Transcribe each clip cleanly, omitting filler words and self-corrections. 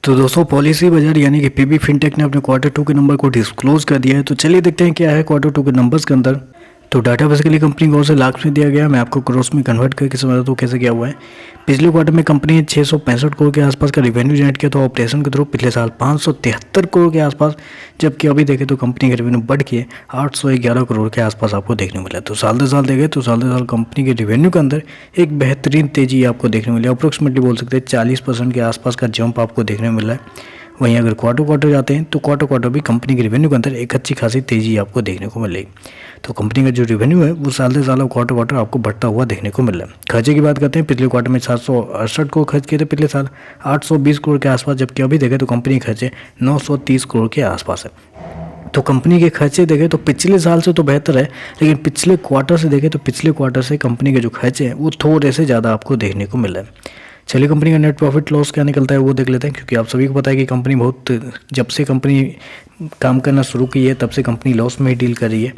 तो दोस्तों पॉलिसी बाजार यानी कि पीबी फिनटेक ने अपने क्वार्टर 2 के नंबर को डिस्क्लोज कर दिया है। तो चलिए देखते हैं क्या है क्वार्टर 2 के नंबर्स के अंदर। तो डाटा बेसिकली कंपनी को से लाख में दिया गया, मैं आपको क्रोस में कन्वर्ट करके समझाता हूँ कैसे क्या हुआ है। पिछले क्वार्टर में कंपनी ने 665 करोड़ के आसपास का रेवेन्यू जनरेट किया, तो ऑपरेशन के थ्रू पिछले साल 573 करोड़ के आसपास, जबकि अभी देखें तो कंपनी के रेवेन्यू बढ़ के 811 करोड़ के आसपास आपको देखने मिला। तो साल दर साल देखें तो साल दर साल कंपनी के रेवेन्यू के अंदर एक बेहतरीन तेजी आपको देखने मिली। अप्रोक्सीमेटली बोल सकते हैं 40% के आसपास का जंप आपको देखने में मिला है। वहीं अगर क्वार्टर जाते हैं तो क्वार्टर भी कंपनी के रेवेन्यू के अंदर एक अच्छी खासी तेजी आपको देखने को मिलेगी। तो कंपनी का जो रेवेन्यू है वो साल से साल क्वार्टर आपको बढ़ता हुआ देखने को मिल रहा है। खर्चे की बात करते हैं, पिछले क्वार्टर में 768 करोड़ खर्च किए थे, पिछले साल 820 करोड़ के आसपास, जबकि अभी देखें तो कंपनी के खर्चे 930 करोड़ के आसपास है। तो कंपनी के खर्चे देखें तो पिछले साल से तो बेहतर है, लेकिन पिछले क्वार्टर से देखें तो पिछले क्वार्टर से कंपनी के जो खर्चे हैं वो थोड़े से ज़्यादा आपको देखने को मिल रहा है। चलिए कंपनी का नेट प्रॉफिट लॉस क्या निकलता है वो देख लेते हैं, क्योंकि आप सभी को पता है कि कंपनी जब से कंपनी काम करना शुरू की है तब से कंपनी लॉस में ही डील कर रही है।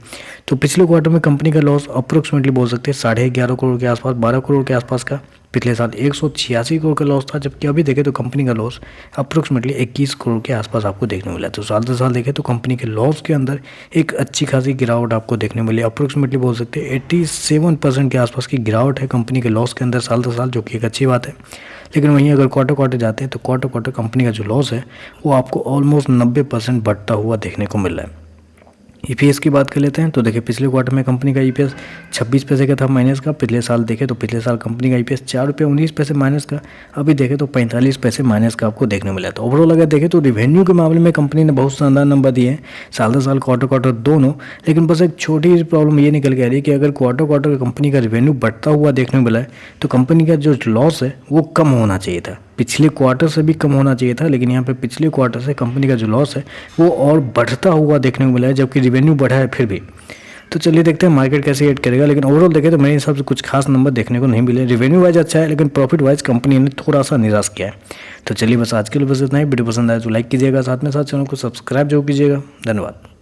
तो पिछले क्वार्टर में कंपनी का लॉस अप्रोक्सीमेटली बोल सकते हैं 11.5 करोड़ के आसपास, 12 करोड़ के आसपास का। पिछले साल 186 करोड़ का लॉस था, जबकि अभी देखें तो कंपनी का लॉस अप्रोक्सीमेटली 21 करोड़ के आसपास आपको देखने मिला। तो साल दर साल देखें तो कंपनी के लॉस के अंदर एक अच्छी खासी गिरावट आपको देखने मिली। अप्रोक्सीमेटली बोल सकते हैं 87% के आसपास की गिरावट है कंपनी के लॉस के अंदर साल दर साल, जो कि एक अच्छी बात है। लेकिन वहीं अगर क्वार्टर जाते हैं तो क्वार्टर कंपनी का जो लॉस है वो आपको ऑलमोस्ट 90% बढ़ता हुआ देखने को मिल रहा है। ईपीएस की बात कर लेते हैं, तो देखिए पिछले क्वार्टर में कंपनी का ईपीएस 26 पैसे का था माइनस का। पिछले साल देखें तो पिछले साल कंपनी का ईपीएस 4 रुपये 19 पैसे माइनस का, अभी देखें तो 45 पैसे माइनस का आपको देखने मिला। तो ओवरऑल अगर देखें तो रेवेन्यू के मामले में कंपनी ने बहुत शानदार नंबर दिए हैं, साल दर साल क्वार्टर दोनों। लेकिन बस एक छोटी सी प्रॉब्लम ये निकल के आ रही है कि अगर क्वार्टर कंपनी का रेवेन्यू बढ़ता हुआ देखने मिला है तो कंपनी का जो लॉस है वो कम होना चाहिए था, पिछले क्वार्टर से भी कम होना चाहिए था। लेकिन यहाँ पे पिछले क्वार्टर से कंपनी का जो लॉस है वो और बढ़ता हुआ देखने को मिला है, जबकि रेवेन्यू बढ़ा है फिर भी। तो चलिए देखते हैं मार्केट कैसे एड करेगा। लेकिन ओवरऑल देखें तो मेरे हिसाब से कुछ खास नंबर देखने को नहीं मिले। रेवेन्यू वाइज अच्छा है, लेकिन प्रॉफिट वाइज कंपनी ने थोड़ा सा निराश किया है। तो चलिए बस आज के लिए बस इतना ही। वीडियो पसंद आए तो लाइक कीजिएगा, साथ में चैनल को सब्सक्राइब जरूर कीजिएगा। धन्यवाद।